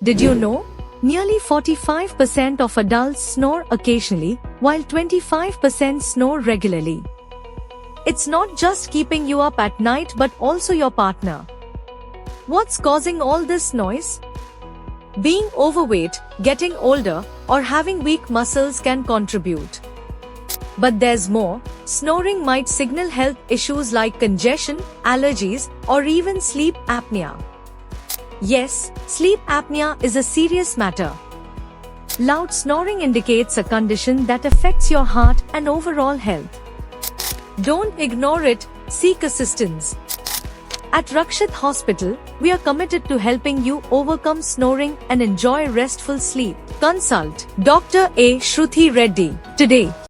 Did you know? Nearly 45% of adults snore occasionally, while 25% snore regularly. It's not just keeping you up at night but also your partner. What's causing all this noise? Being overweight, getting older, or having weak muscles can contribute. But there's more. Snoring might signal health issues like congestion, allergies, or even sleep apnea. Yes, sleep apnea is a serious matter. Loud snoring indicates a condition that affects your heart and overall health. Don't ignore it, seek assistance. At Rakshith Hospital, we are committed to helping you overcome snoring and enjoy restful sleep. Consult Dr. Shruthi Reddy today.